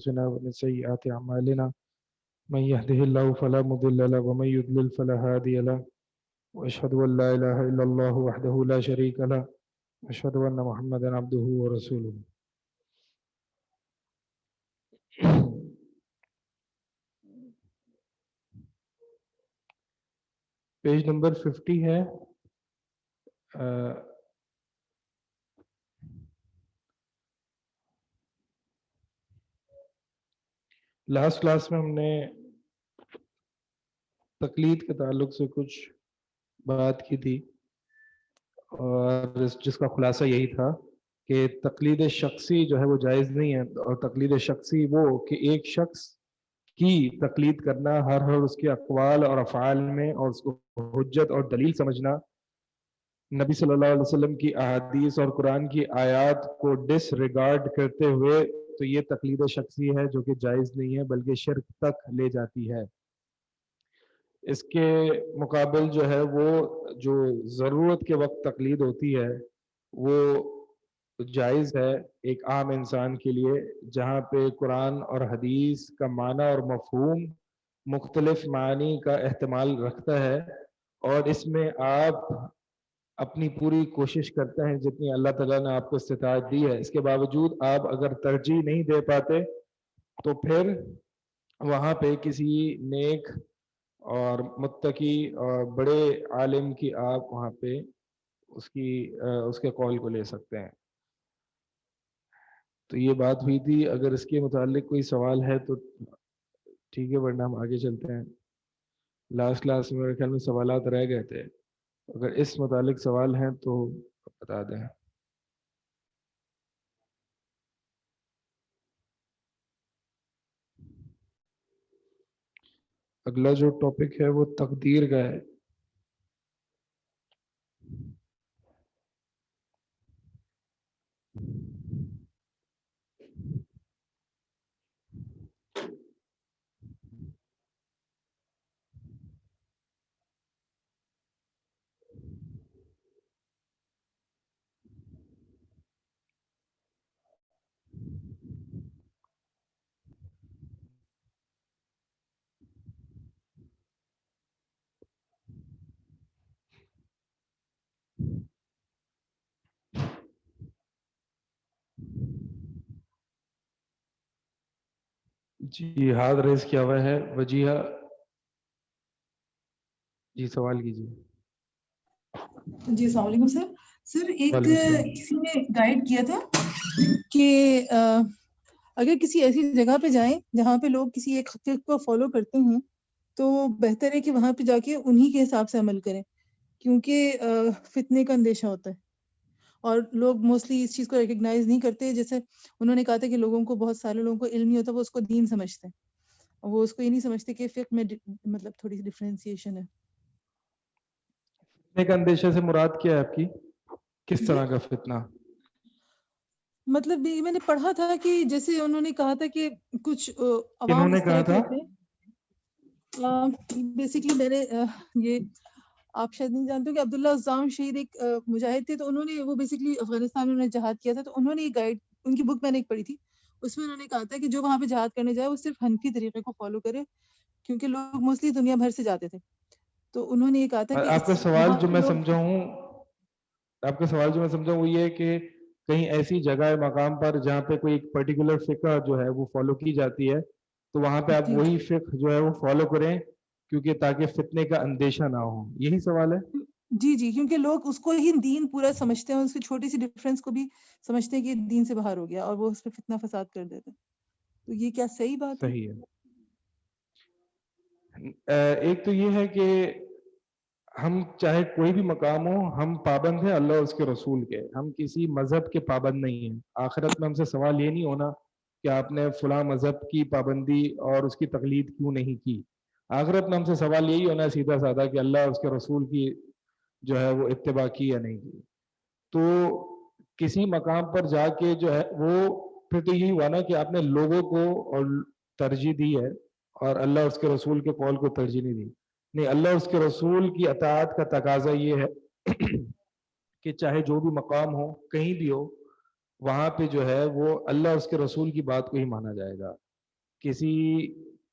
أنفسنا ومن سيئات أعمالنا من يهده الله فلا مضل له ومن يضلل فلا هادي له وأشهد أن لا إله إلا الله وحده لا شريك له وأشهد أن محمدا عبده ورسوله. پیج نمبر 50 ہے. لاسٹ کلاس میں ہم نے تقلید کے تعلق سے کچھ بات کی تھی اور جس کا خلاصہ یہی تھا کہ تقلید شخصی جو ہے وہ جائز نہیں ہے. اور تقلید شخصی وہ کہ ایک شخص کی تقلید کرنا ہر اس کے اقوال اور افعال میں اور اس کو حجت اور دلیل سمجھنا، نبی صلی اللہ علیہ وسلم کی احادیث اور قرآن کی آیات کو ڈس ریگارڈ کرتے ہوئے، تو یہ تقلید شخصی ہے جو کہ جائز نہیں ہے بلکہ شرک تک لے جاتی ہے. اس کے مقابل جو ہے وہ جو ضرورت کے وقت تقلید ہوتی ہے وہ جائز ہے ایک عام انسان کے لیے، جہاں پہ قرآن اور حدیث کا معنی اور مفہوم مختلف معنی کا احتمال رکھتا ہے، اور اس میں آپ اپنی پوری کوشش کرتے ہیں جتنی اللہ تعالیٰ نے آپ کو استطاعت دی ہے. اس کے باوجود آپ اگر ترجیح نہیں دے پاتے تو پھر وہاں پہ کسی نیک اور متقی اور بڑے عالم کی آپ وہاں پہ اس کے قول کو لے سکتے ہیں. تو یہ بات ہوئی تھی. اگر اس کے متعلق کوئی سوال ہے تو ٹھیک ہے، ورنہ ہم آگے چلتے ہیں. لاسٹ کلاس میں میرے خیال میں سوالات رہ گئے تھے. اگر اس متعلق سوال ہیں تو بتا دیں. اگلا جو ٹاپک ہے وہ تقدیر کا ہے. جی ہاتھ ریز کیا ہوا ہے وجیہہ جی، سوال کیجیے. جی السلام علیکم سر. سر ایک کسی نے گائیڈ کیا تھا کہ اگر کسی ایسی جگہ پہ جائیں جہاں پہ لوگ کسی ایک خطیب کو فالو کرتے ہیں تو بہتر ہے کہ وہاں پہ جا کے انہی کے حساب سے عمل کریں، کیونکہ فتنے کا اندیشہ ہوتا ہے اور لوگ موسٹلی اس چیز کو ریکگنائز نہیں کرتے. جیسے انہوں نے کہا تھا کہ لوگوں کو بہت سارے لوگوں کو علم نہیں ہوتا، وہ اس کو دین سمجھتے ہیں، وہ اس کو یہ نہیں سمجھتے کہ فقہ میں مطلب تھوڑی سی ڈفرینسیشن ہے. فتنے کا اندیشہ سے مراد کیا ہے آپ کی؟ کس طرح کا فتنہ؟ مطلب میں نے پڑھا تھا کہ جیسے انہوں نے کہا تھا کہ کچھ انہوں عوام نے اس کہا طرح کے تھا ہوتے ہیں. بیسکلی میں نے یہ آپ شاید نہیں جانتے کہ عبداللہ عزام شہید ایک مجاہد تھے، تو انہوں نے وہ بیسکلی افغانستان میں انہوں نے جہاد کیا تھا، تو انہوں نے یہ گائیڈ، ان کی بک میں نے ایک پڑھی تھی، اس میں انہوں نے کہا تھا کہ جو وہاں پہ جہاد کرنے جائے وہ صرف حنفی طریقے کو فالو کرے، کیونکہ لوگ موسٹلی دنیا بھر سے جاتے تھے. تو انہوں نے یہ کہا تھا کہ آپ کا سوال جو میں لوگ سمجھا ہوں وہ یہ ہے کہ کہیں ایسی جگہ مقام پر جہاں پہ کوئی ایک پرٹیکولر فقہ جو ہے وہ فالو کی جاتی ہے تو وہاں پہ آپ وہی فقہ جو ہے وہ فالو کریں، کیونکہ تاکہ فتنے کا اندیشہ نہ ہو. یہی سوال ہے؟ جی کیونکہ لوگ اس کو ہی دین پورا سمجھتے ہیں، اس کی چھوٹی سی ڈفرینس کو بھی سمجھتے ہیں کہ دین سے باہر ہو گیا اور وہ اس پہ فتنہ فساد کر دیتے ہیں. تو یہ کیا صحیح بات ہے؟ صحیح ہے. ایک تو یہ ہے کہ ہم چاہے کوئی بھی مقام ہو، ہم پابند ہیں اللہ اور اس کے رسول کے، ہم کسی مذہب کے پابند نہیں ہیں. آخرت میں ہم سے سوال یہ نہیں ہونا کہ آپ نے فلاں مذہب کی پابندی اور اس کی تقلید کیوں نہیں کی. آخرت میں ہم سے سوال یہی ہونا ہے سیدھا سادہ کہ اللہ اور اس کے رسول کی جو ہے وہ اتباع کی یا نہیں کی. تو کسی مقام پر جا کے جو ہے وہ پھر تو یہی ہوا نا کہ آپ نے لوگوں کو اور ترجیح دی ہے اور اللہ اور اس کے رسول کے قول کو ترجیح نہیں دی. نہیں، اللہ اور اس کے رسول کی اطاعت کا تقاضا یہ ہے کہ چاہے جو بھی مقام ہو، کہیں بھی ہو، وہاں پہ جو ہے وہ اللہ اور اس کے رسول کی بات کو ہی مانا جائے گا. کسی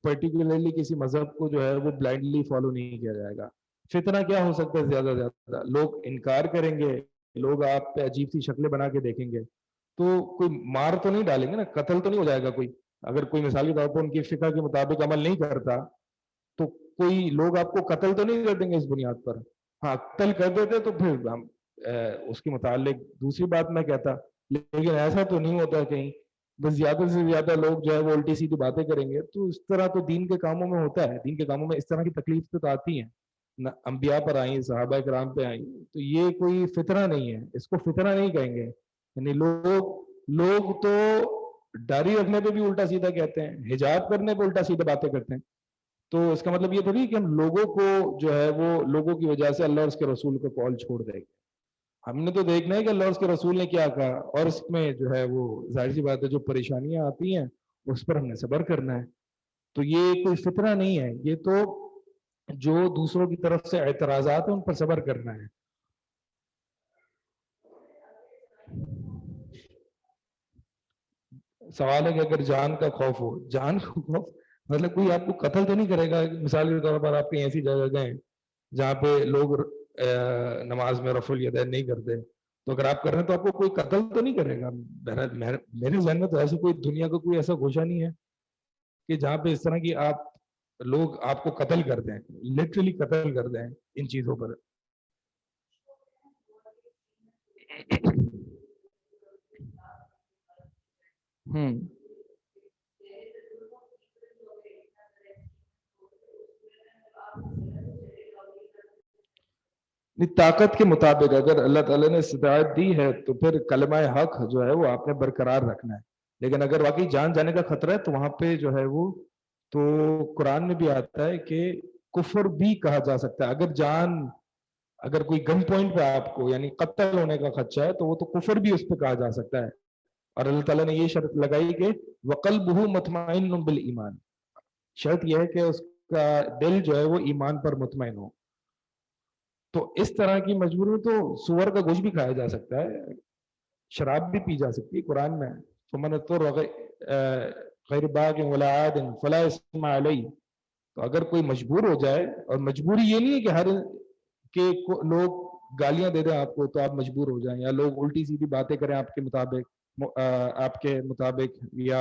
پرٹیکولرلی کسی مذہب کو جو ہے وہ بلائنڈلی فالو نہیں کیا جائے گا. فتنہ کیا ہو سکتا ہے زیادہ سے زیادہ؟ لوگ انکار کریں گے, لوگ آپ پہ عجیب سی شکلیں بنا کے دیکھیں گے, تو کوئی مار تو نہیں ڈالیں گے نا, قتل تو نہیں ہو جائے گا کوئی. اگر کوئی مثالی طور پر ان کی فقہ کے مطابق عمل نہیں کرتا تو کوئی لوگ آپ کو قتل تو نہیں کر دیں گے اس بنیاد پر. ہاں قتل کر دیتے تو پھر ہم اس کے متعلق دوسری بات میں کہتا, لیکن ایسا تو نہیں ہوتا کہیں. بس زیادہ سے زیادہ لوگ جو ہے وہ الٹی سیدھی باتیں کریں گے. تو اس طرح تو دین کے کاموں میں ہوتا ہے, دین کے کاموں میں اس طرح کی تکلیف تو آتی ہیں, انبیاء پر آئیں, صحابہ کرام پہ آئیں. تو یہ کوئی فتنہ نہیں ہے, اس کو فتنہ نہیں کہیں گے. یعنی لوگ تو داڑھی رکھنے پہ بھی الٹا سیدھا کہتے ہیں, حجاب کرنے پہ الٹا سیدھا باتیں کرتے ہیں. تو اس کا مطلب یہ تھوڑی کہ ہم لوگوں کو جو ہے وہ لوگوں کی وجہ سے اللہ اور اس کے رسول کو کال چھوڑ دیں گے. ہم نے تو دیکھنا ہے کہ اللہ اور اس کے رسول نے کیا کہا, اور اس میں جو ہے وہ ظاہر سی بات ہے جو پریشانیاں آتی ہیں اس پر ہم نے صبر کرنا ہے. تو یہ کوئی فتنہ نہیں ہے, یہ تو جو دوسروں کی طرف سے اعتراضات ہیں ان پر صبر کرنا ہے. سوال ہے کہ اگر جان کا خوف ہو, جان کا خوف مطلب کوئی آپ کو قتل تو نہیں کرے گا. مثال کے طور پر آپ کہیں ایسی جگہ گئے جہاں پہ لوگ نماز میں رفع الیدین نہیں کرتے, تو اگر آپ کر رہے ہیں تو آپ کو کوئی قتل تو نہیں کرے گا. میرے ذہن میں تو ایسے کوئی دنیا کا کوئی ایسا گوشہ نہیں ہے کہ جہاں پہ اس طرح کی لوگ آپ کو قتل کر دیں, لٹرلی قتل کر دیں ان چیزوں پر. طاقت کے مطابق اگر اللہ تعالیٰ نے استطاعت دی ہے تو پھر کلمہ حق جو ہے وہ آپ نے برقرار رکھنا ہے. لیکن اگر واقعی جان جانے کا خطرہ ہے تو وہاں پہ جو ہے وہ تو قرآن میں بھی آتا ہے کہ کفر بھی کہا جا سکتا ہے. اگر کوئی گن پوائنٹ پہ آپ کو یعنی قتل ہونے کا خدشہ ہے تو وہ تو کفر بھی اس پہ کہا جا سکتا ہے. اور اللہ تعالیٰ نے یہ شرط لگائی کہ وَقَلْبُهُ مُطْمَئِنٌ بِالْإِيمَانِ, شرط یہ ہے کہ اس کا دل جو ہے وہ ایمان پر مطمئن ہو. تو اس طرح کی مجبوری میں تو سور کا گوشت بھی کھایا جا سکتا ہے, شراب بھی پی جا سکتی ہے. قرآن میں فَمَنِ اضْطُرَّ غَيْرَ بَاغٍ وَلَا عَادٍ فَلَا إِثْمَ عَلَيْهِ. تو اگر کوئی مجبور ہو جائے, اور مجبوری یہ نہیں ہے کہ ہر کہ لوگ گالیاں دے دیں آپ کو تو آپ مجبور ہو جائیں, یا لوگ الٹی سیدھی باتیں کریں آپ کے مطابق, یا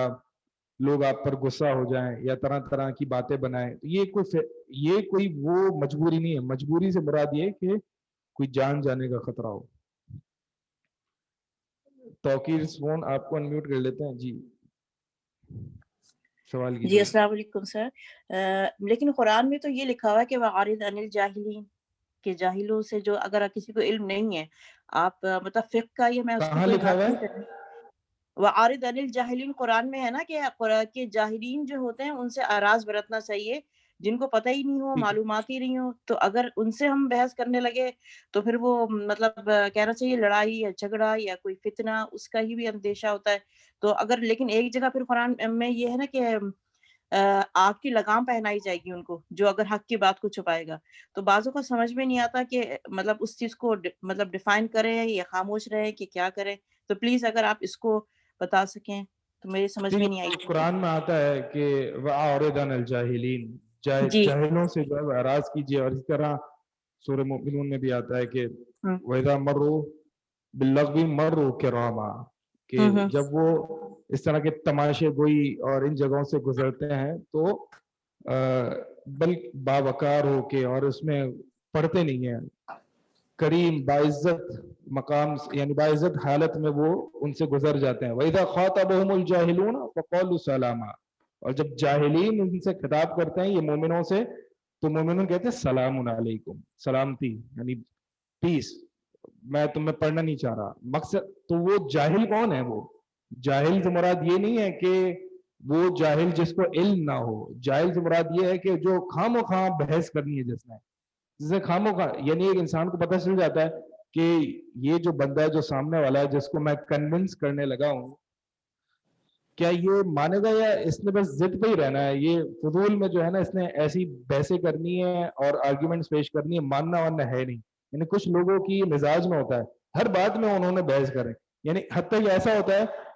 لوگ آپ پر غصہ ہو جائیں, یا طرح طرح کی باتیں بنائیں. تو یہ کوئی وہ مجبوری نہیں ہے. مجبوری سے مراد یہ کہ کوئی جان جانے کا خطرہ ہو. توقیر فون آپ کو انمیوٹ کر لیتے ہیں. جی سوال کیجیے. جی السلام علیکم سر. لیکن قرآن میں تو یہ لکھا ہوا ہے کہ وَعَارِضْ عَنِ الْجَاهِلِينَ, کہ جاہلوں سے جو اگر کسی کو علم نہیں ہے, آپ مطلب فقہ کا یہ میں اس کہاں کو کوئی لکھا ہوا بات ہے؟ نہیں کر رہی. وَعَارِضْ عَنِ الْجَاهِلِينَ قرآن میں ہے نا کہ جاہلین جو ہوتے ہیں ان سے اعراض برتنا چاہیے, جن کو پتہ ہی نہیں ہو, معلومات ہی نہیں ہو. تو اگر ان سے ہم بحث کرنے لگے تو پھر وہ مطلب کہنا چاہیے لڑائی یا جھگڑا یا کوئی فتنہ, اس کا ہی بھی اندیشہ ہوتا ہے. تو اگر لیکن ایک جگہ پھر قرآن میں یہ ہے نا کہ آگ کی لگام پہنائی جائے گی ان کو جو اگر حق کی بات کو چھپائے گا. تو بعضوں کو سمجھ میں نہیں آتا کہ مطلب اس چیز کو مطلب ڈیفائن کریں یا خاموش رہیں کہ کیا کریں. تو پلیز اگر آپ اس کو بتا سکیں تو میری سمجھ میں نہیں آئی. قرآن میں آتا ہے کہ وَأَعْرِضْ عَنِ الْجَاهِلِينَ, جی جاہلوں سے جو ہے اعراض کیجیے. اور اسی طرح سورہ مومنون میں بھی آتا ہے کہ وَإِذَا مَرُّوا بِاللَّغْوِ مَرُّوا كِرَامًا, کہ جب وہ اس طرح کے تماشے گوئی اور ان جگہوں سے گزرتے ہیں تو بلکہ باوقار ہو کے, اور اس میں پڑھتے نہیں ہیں, کریم باعزت مقام یعنی باعزت حالت میں وہ ان سے گزر جاتے ہیں. وَإِذَا خَاطَبَهُمُ الْجَاهِلُونَ فَقَالُوا سَلَامًا, اور جب جاہلین ان سے خطاب کرتے ہیں یہ مومنوں سے تو مومنون کہتے ہیں سلام علیکم, سلامتی یعنی پیس, میں تمہیں پڑھنا نہیں چاہ رہا. مقصد تو وہ جاہل کون ہے؟ وہ جاہل سے مراد یہ نہیں ہے کہ وہ جاہل جس کو علم نہ ہو. جاہل سے مراد یہ ہے کہ جو خام و خواہ بحث کرنی ہے, جسے خام و خواہ یعنی ایک انسان کو پتہ چل جاتا ہے کہ یہ جو بندہ ہے جو سامنے والا ہے جس کو میں کنونس کرنے لگا ہوں, کیا یہ مانے گا یا اس نے بس ضد پہ ہی رہنا ہے. یہ فضول میں جو ہے نا اس نے ایسی بحثیں کرنی ہے اور آرگیومنٹس پیش کرنی ہے, ماننا واننا ہے نہیں. یعنی کچھ لوگوں کی مزاج میں ہوتا ہے ہر بات میں انہوں نے بحث کریں, یعنی حتیٰ کہ ایسا ہوتا ہے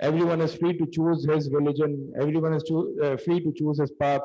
everyone is free to choose his religion, everyone is free to choose his path।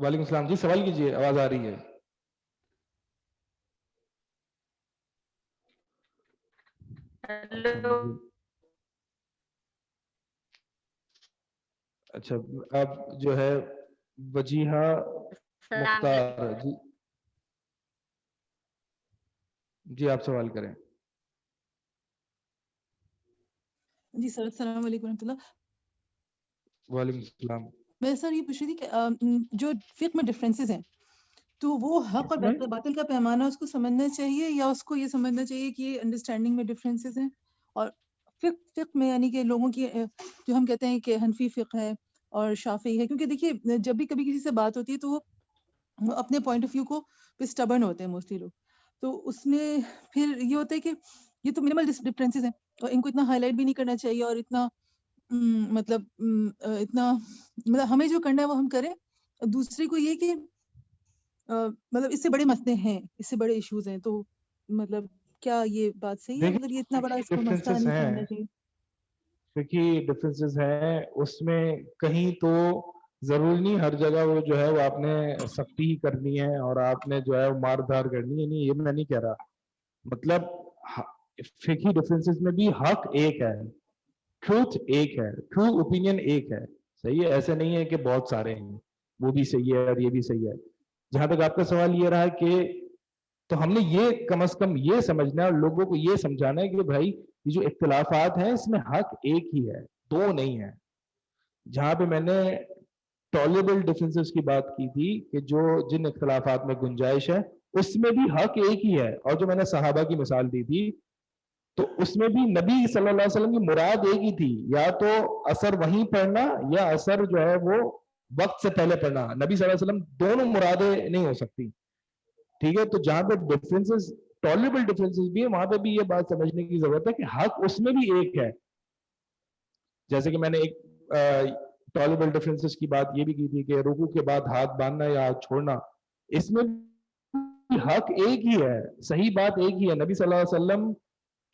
وعلیکم السلام جی، سوال کیجیے، آواز آ رہی ہے. ہیلو. اچھا اب جو ہے وجیحہ السلام مختار علیکم. جی، جی آپ سوال کریں. جی سر السلام علیکم ورحمۃ اللہ. وعلیکم السلام. میں سر یہ پوچھ رہی تھی کہ جو فقہ میں ڈفرینسز ہیں تو وہ حق کس اور میں؟ باطل کا پیمانہ اس کو سمجھنا چاہیے یا اس کو یہ سمجھنا چاہیے کہ انڈرسٹینڈنگ میں ڈفرینسز ہیں؟ اور فقہ میں یعنی کہ لوگوں کی جو ہم کہتے ہیں کہ حنفی فقہ ہے اور شافعی ہے، کیونکہ دیکھیے جب بھی کبھی کسی سے بات ہوتی ہے تو وہ اپنے پوائنٹ آف ویو کو پہ اسٹبرن ہوتے ہیں موسٹلی لوگ، تو اس میں پھر یہ ہوتا ہے کہ یہ تو منیمل ڈفرینسز ہیں اور ان کو اتنا ہائی لائٹ بھی نہیں کرنا چاہیے اور اتنا مطلب اتنا مطلب ہمیں جو کرنا ہے وہ ہم کریں. دوسرے کو یہ کہ مطلب اس سے بڑے مسئلے ہیں، اس سے بڑے ایشوز ہیں، تو مطلب کیا یہ بات صحیح ہے؟ مطلب یہ اتنا بڑا اس کو مسئلہ نہیں سمجھنا چاہیے. فقہی ڈفرینسز ہیں اس میں، کہیں تو ضروری نہیں ہر جگہ وہ جو ہے وہ آپ نے سختی ہی کرنی ہے اور آپ نے جو ہے وہ مار دھار کرنی ہے، نہیں یہ میں نہیں کہہ رہا. مطلب فقہی ڈفرینسز میں بھی حق ایک ہے، ٹروتھ ایک ہے، ٹرو اوپینین ایک ہے، صحیح ہے. ایسے نہیں ہے کہ بہت سارے ہیں، وہ بھی صحیح ہے اور یہ بھی صحیح ہے. جہاں تک آپ کا سوال یہ رہا کہ تو ہم نے یہ کم از کم یہ سمجھنا ہے اور لوگوں کو یہ سمجھانا ہے کہ بھائی یہ جو اختلافات ہیں اس میں حق ایک ہی ہے، دو نہیں ہے. جہاں پہ میں نے ٹالریبل ڈفرینسز کی بات کی تھی کہ جو جن اختلافات میں گنجائش ہے اس میں بھی حق ایک ہی ہے، اور جو میں نے صحابہ کی مثال دی تھی تو اس میں بھی نبی صلی اللہ علیہ وسلم کی مراد ایک ہی تھی، یا تو اثر وہیں پڑھنا یا اثر جو ہے وہ وقت سے پہلے پڑھنا. نبی صلی اللہ علیہ وسلم دونوں مرادیں نہیں ہو سکتی، ٹھیک ہے. تو جہاں پہ ڈفرینسز ٹالریبل ڈفرینسز بھی ہے وہاں پہ بھی یہ بات سمجھنے کی ضرورت ہے کہ حق اس میں بھی ایک ہے. جیسے کہ میں نے ایک ٹالریبل ڈفرینسز کی بات یہ بھی کی تھی کہ رکوع کے بعد ہاتھ باندھنا یا ہاتھ چھوڑنا، اس میں حق ایک ہی ہے، صحیح بات ایک ہی ہے. نبی صلی اللہ علیہ وسلم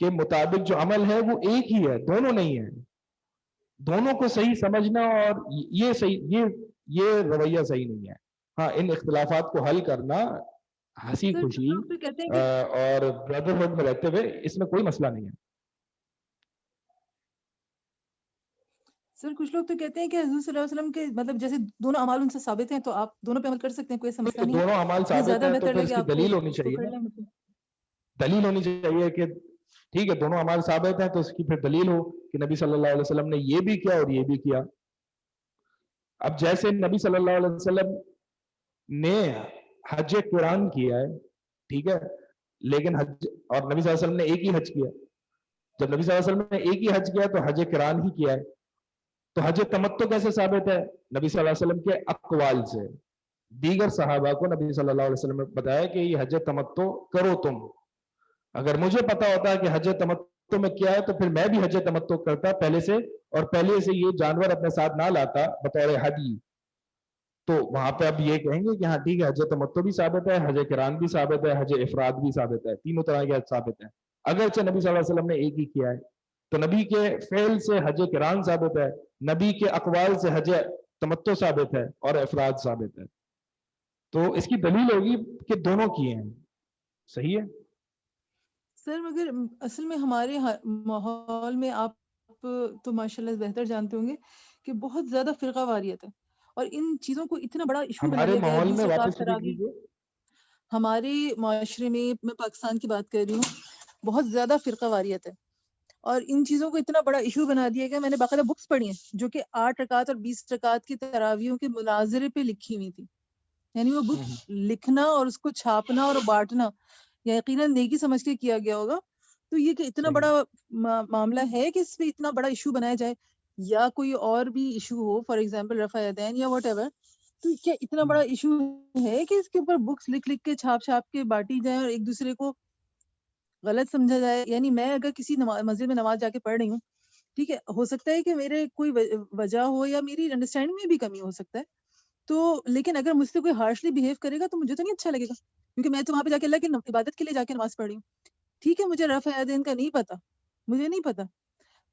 کے مطابق جو عمل ہے وہ ایک ہی ہے، دونوں نہیں ہے. دونوں کو صحیح سمجھنا اور یہ صحیح یہ رویہ صحیح نہیں ہے. ہاں ان اختلافات کو حل کرنا ہنسی سر خوشی لوگ تو کہتے ہیں کہ اور بردرہڈ میں رہتے ہوئے اس میں کوئی مسئلہ نہیں ہے. سر کچھ لوگ تو کہتے ہیں کہ حضور صلی اللہ علیہ وسلم کے مطلب جیسے دونوں اعمال ان سے ثابت ہیں تو آپ دونوں پہ عمل کر سکتے ہیں، کوئی ایسا مسئلہ نہیں ہے. دونوں اعمال یہ ثابت زیادہ ہے تو بہتر پھر لگے اس کی آپ کو دلیل ہونی اس کو چاہیے کر نا، لیں. مطلب دلیل ہونی چاہیے کہ ٹھیک ہے دونوں اعمال ثابت ہیں تو اس کی پھر دلیل ہو کہ نبی صلی اللہ علیہ وسلم نے یہ بھی کیا اور یہ بھی کیا. اب جیسے نبی صلی اللہ علیہ وسلم نے حج قرآن کیا ہے، ٹھیک ہے، لیکن حج اور نبی صلی اللہ علیہ وسلم نے ایک ہی حج کیا. جب نبی صلی اللہ علیہ وسلم نے ایک ہی حج کیا تو حج قرآن ہی کیا ہے. تو حج تمتع کیسے ثابت ہے؟ نبی صلی اللہ علیہ وسلم کے اقوال سے. دیگر صحابہ کو نبی صلی اللہ علیہ وسلم نے بتایا کہ یہ حج تمتع کرو تم. اگر مجھے پتا ہوتا کہ حج تمتع میں کیا ہے تو پھر میں بھی حج تمتع کرتا پہلے سے، اور پہلے سے یہ جانور اپنے ساتھ نہ لاتا بطور حدی. تو وہاں پہ اب یہ کہیں گے کہ ہاں ٹھیک ہے حج تمتع بھی ثابت ہے، حج قرآن بھی ثابت ہے، حج افراد بھی ثابت ہے، تینوں طرح کے حج ثابت ہیں. اگرچہ نبی صلی اللہ علیہ وسلم نے ایک ہی کیا ہے تو نبی کے فعل سے حج قرآن ثابت ہے، نبی کے اقوال سے حج تمتع ثابت ہے اور افراد ثابت ہے. تو اس کی دلیل ہوگی کہ دونوں کیے ہیں. صحیح ہے سر مگر اصل میں ہمارے ماحول میں آپ تو ماشاءاللہ بہتر جانتے ہوں گے کہ بہت زیادہ فرقہ واریت ہے اور ان چیزوں کو اتنا بڑا ایشو بنا ہمارے دیا گیا ہے. ماحول میں 20 رکعت واپس ریپیٹ تراویح کیجیے. ہمارے معاشرے میں پاکستان کی بات کر رہی ہوں، بہت زیادہ فرقہ واریت ہے اور ان چیزوں کو اتنا بڑا ایشو بنا دیا گیا. میں نے باقاعدہ بکس پڑھی ہیں جو کہ 8 رکعت اور 20 رکعت کی تراویحوں کے مناظرے پہ لکھی ہوئی تھی. یعنی وہ بک لکھنا اور اس کو چھاپنا اور بانٹنا یقیناً نیکی سمجھ کے کیا گیا ہوگا. تو یہ کہ اتنا بڑا معاملہ ہے کہ اس پہ اتنا بڑا ایشو بنایا جائے، یا کوئی اور بھی ایشو ہو، فار ایگزامپل رفع یدین یا واٹ ایور، تو کیا اتنا بڑا ایشو ہے کہ اس کے اوپر بکس لکھ کے چھاپ کے بانٹی جائیں اور ایک دوسرے کو غلط سمجھا جائے. یعنی میں اگر کسی مسجد میں نماز جا کے پڑھ رہی ہوں، ٹھیک ہے، ہو سکتا ہے کہ میرے کوئی وجہ ہو یا میری انڈرسٹینڈنگ میں بھی کمی ہو سکتا ہے، تو لیکن اگر مجھ سے کوئی ہارشلی بہیو کرے گا تو مجھے تو نہیں اچھا لگے گا، کیونکہ میں تو وہاں پہ جا کے اللہ کی عبادت کے لیے جا کے نماز پڑھ رہی ہوں. ٹھیک ہے، مجھے رفع یدین کا نہیں پتا، مجھے نہیں پتا،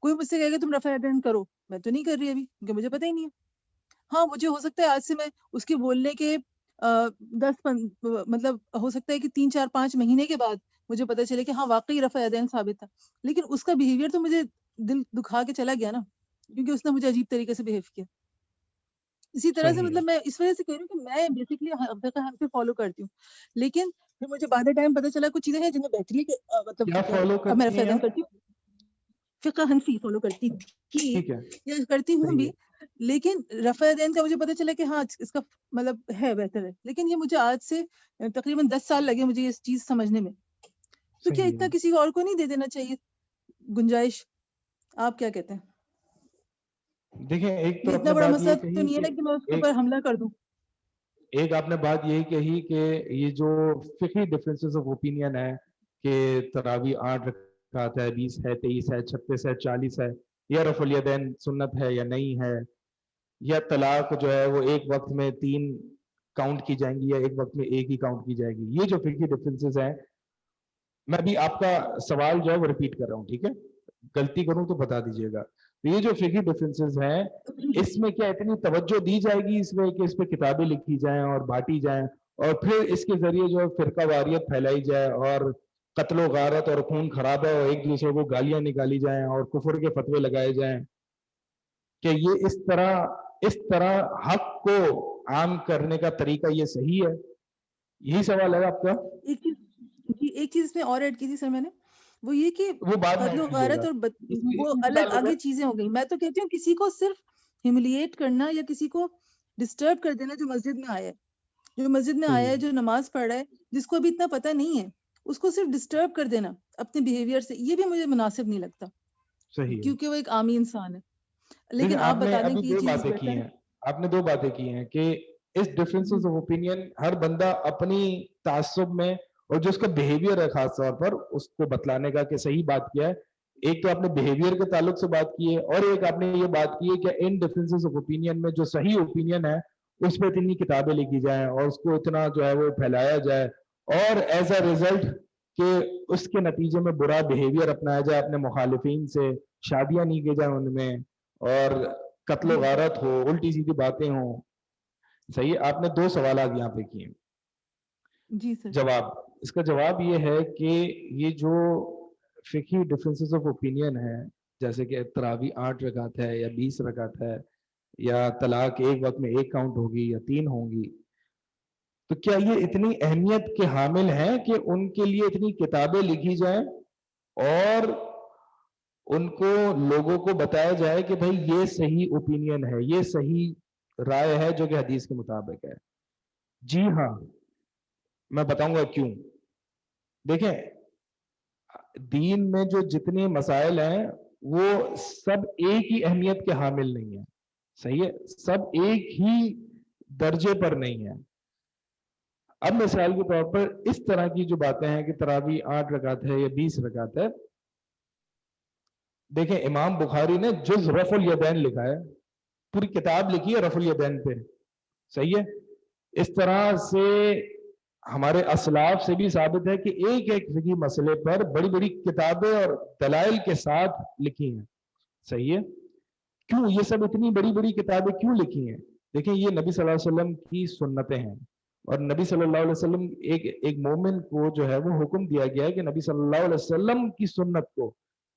کوئی مجھ سے کہے گا تم رفع یدین کرو، میں تو نہیں کر رہی ابھی کیونکہ مجھے پتہ ہی نہیں ہے. ہاں مجھے ہو سکتا ہے آج سے میں اس کے بولنے کے 10 مطلب ہو سکتا ہے کہ 3-4-5 مہینے کے بعد مجھے پتا چلے کہ ہاں واقعی رفع یدین ثابت تھا، لیکن اس کا بیہیویئر تو مجھے دل دکھا کے چلا گیا نا، کیونکہ اس نے مجھے عجیب طریقے سے بہیو کیا. اسی طرح سے صحیح ہے. مطلب میں اس وجہ سے کہہ رہی ہوں کہ میں بیسکلی فقہ حنفی فالو کرتی ہوں، لیکن پھر مجھے بعد ٹائم پتا چلا کچھ چیزیں ہیں جن میں بہتری ہے کہ مطلب کیا فالو اب میں کرتی رفع ہیں یدین آپ؟ کرتی ہوں، فقہ حنفی فالو کرتی تھی ٹھیک ہے. یا کرتی ہوں صحیح بھی، ہے. لیکن رفع یدین کا مجھے پتا چلا کہ ہاں اس کا مطلب ہے بہتر ہے، لیکن یہ مجھے آج سے تقریباً 10 سال لگے مجھے یہ چیز سمجھنے میں. تو کیا صحیح اتنا ہے. کسی اور کو نہیں دے دینا چاہیے گنجائش؟ آپ کیا کہتے ہیں؟ دیکھیں ایک تو یہ آپ اتنا نے بڑا بات مسئلہ یہ تو کہی نہیں ہے کہ نا کہ میں اس کے اوپر حملہ کر دوں. ایک آپ نے بات یہی کہی کہ یہ جو فقہی ڈفرینسز آف اوپینین ہے کہ تراویح 8 رکعت ہے، 20 ہے، 23 ہے، 36 ہے، 40 ہے، یا رفع الیدین سنت ہے یا نہیں ہے، یا طلاق جو ہے وہ ایک وقت میں 3 کاؤنٹ کی جائیں گی یا ایک وقت میں ایک ہی کاؤنٹ کی جائے گی، یہ جو فقہی ڈفرینسز ہیں، میں بھی آپ کا سوال جو ہے وہ ریپیٹ کر رہا ہوں، ٹھیک ہے؟ غلطی کروں تو بتا دیجیے گا. یہ جو فقہی ڈفرینسز ہیں اس میں کیا اتنی توجہ دی جائے گی اس میں کہ اس پہ کتابیں لکھی جائیں اور بانٹی جائیں اور پھر اس کے ذریعے جو فرقہ واریت پھیلائی جائے اور قتل و غارت اور خون خرابہ اور ایک دوسرے کو گالیاں نکالی جائیں اور کفر کے فتوے لگائے جائیں، کہ یہ اس طرح حق کو عام کرنے کا طریقہ یہ صحیح ہے؟ یہی سوال ہے آپ کا؟ ایک چیز اس میں اور ایڈ کی تھی سر میں نے، وہ یہ کہ وہ بعد میں قتل و ایڈ کیجیے غارت گا. اور وہ اس سے الگ تعلق ہے. آگے چیزیں ہو گئی. میں تو کہتی ہوں کسی کو صرف ہیوملیٹ کرنا یا کسی کو ڈسٹرب کر دینا جو مسجد میں آیا ہے، جو مسجد میں آیا ہے، جو نماز پڑھ رہا ہے، جس کو ابھی اتنا پتہ نہیں ہے، اس کو صرف ڈسٹرب کر دینا اپنے بیہیویئر سے، یہ بھی مجھے مناسب نہیں لگتا، صحیح ہے. کیونکہ وہ ایک عامی انسان ہے. لیکن لیکن آپ آپ نے بتا دیں ابھی کہ یہ 2 چیز باتیں بہتر کی ہے. ہیں. آپ نے 2 باتیں کی ہیں کہ اس ڈفرینسز آف اوپینین ہر بندہ اپنی تعصب میں اور جو اس کا بیہیویئر ہے خاص طور پر اس کو بتلانے کا کہ صحیح بات کیا ہے. ایک تو آپ نے بیہیویئر کے تعلق سے بات کی ہے اور ایک آپ نے یہ بات کی ہے کہ ان ڈفرینسز آف اوپینین میں جو صحیح اوپینین ہے اس پہ اتنی کتابیں لکھی جائیں اور اس کو اتنا جو ہے وہ پھیلایا جائے اور ایز اے ریزلٹ کہ اس کے نتیجے میں برا بیہیویئر اپنایا جائے اپنے مخالفین سے، شادیاں نہیں کی جائیں ان میں اور قتل و غارت ہو، الٹی سیدھی باتیں ہوں. صحیح ہے. آپ نے 2 سوالات یہاں پہ کیے. جی سر. جواب اس کا جواب یہ ہے کہ یہ جو فقہی ڈفرینسز آف اوپینین ہے جیسے کہ تراویح 8 رکعت ہے یا 20 رکعت ہے یا طلاق ایک وقت میں 1 کاؤنٹ ہوگی یا 3 ہوں گی، تو کیا یہ اتنی اہمیت کے حامل ہیں کہ ان کے لیے اتنی کتابیں لکھی جائیں اور ان کو لوگوں کو بتایا جائے کہ بھائی یہ صحیح اوپینین ہے، یہ صحیح رائے ہے جو کہ حدیث کے مطابق ہے؟ جی ہاں، میں بتاؤں گا کیوں. دیکھیں دین میں جو جتنے مسائل ہیں وہ سب ایک ہی اہمیت کے حامل نہیں ہیں. صحیح ہے. سب ایک ہی درجے پر نہیں ہیں. اب مثال کے طور پر اس طرح کی جو باتیں ہیں کہ تراویح 8 رکعت ہے یا 20 رکعت ہے، دیکھیں امام بخاری نے جز رفع الیدین لکھا ہے، پوری کتاب لکھی ہے رفع الیدین پہ. صحیح ہے. اس طرح سے ہمارے اسلاف سے بھی ثابت ہے کہ ایک ایک فقہی مسئلے پر بڑی بڑی کتابیں اور دلائل کے ساتھ لکھی ہیں. صحیح ہے. کیوں یہ سب اتنی بڑی بڑی کتابیں کیوں لکھی ہیں؟ دیکھیں یہ نبی صلی اللہ علیہ وسلم کی سنتیں ہیں اور نبی صلی اللہ علیہ وسلم ایک مومن کو جو ہے وہ حکم دیا گیا ہے کہ نبی صلی اللہ علیہ وسلم کی سنت کو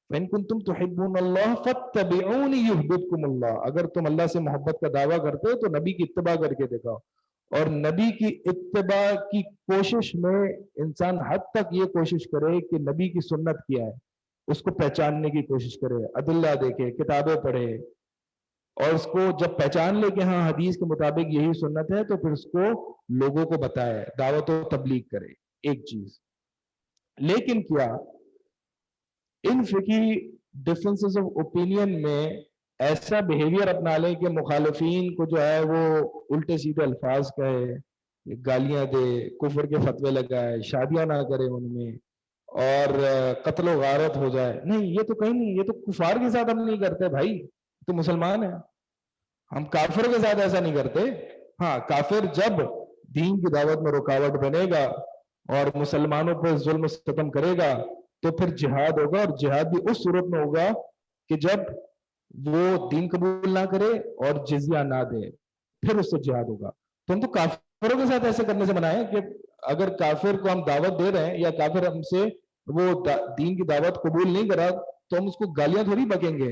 فَإِن كُنتُمْ تُحِبُّونَ اللَّهَ فَاتَّبِعُونِ يُحْبِبْكُمُ اللَّهُ، اگر تم اللہ سے محبت کا دعویٰ کرتے ہو تو نبی کی اتباع کر کے دکھاؤ. اور نبی کی اتباع کی کوشش میں انسان حد تک یہ کوشش کرے کہ نبی کی سنت کیا ہے اس کو پہچاننے کی کوشش کرے، ادلہ دیکھے، کتابیں پڑھے اور اس کو جب پہچان لے کہ ہاں حدیث کے مطابق یہی سنت ہے تو پھر اس کو لوگوں کو بتائے، دعوت و تبلیغ کرے. ایک چیز. لیکن کیا ان فقہی ڈفرینسز آف اوپینین میں ایسا بیہیویئر اپنا لے کہ مخالفین کو جو ہے وہ الٹے سیدھے الفاظ کہے، گالیاں دے، کفر کے فتوے لگائے، شادیاں نہ کرے ان میں اور قتل و غارت ہو جائے؟ نہیں، یہ تو کہیں نہیں. یہ تو کفار کے ساتھ ہم نہیں کرتے بھائی، تو مسلمان ہیں. ہم کافر کے ساتھ ایسا نہیں کرتے. ہاں کافر جب دین کی دعوت میں رکاوٹ بنے گا اور مسلمانوں پر ظلم و ستم کرے گا تو پھر جہاد ہوگا، اور جہاد بھی اس صورت میں ہوگا کہ جب وہ دین قبول نہ کرے اور جزیہ نہ دے. پھر اس سے جہاد ہوگا. تو ہم تو کافروں کے ساتھ ایسے کرنے سے منع ہے کہ اگر کافر کو ہم دعوت دے رہے ہیں یا کافر ہم سے وہ دین کی دعوت قبول نہیں کرا تو ہم اس کو گالیاں تھوڑی بکیں گے.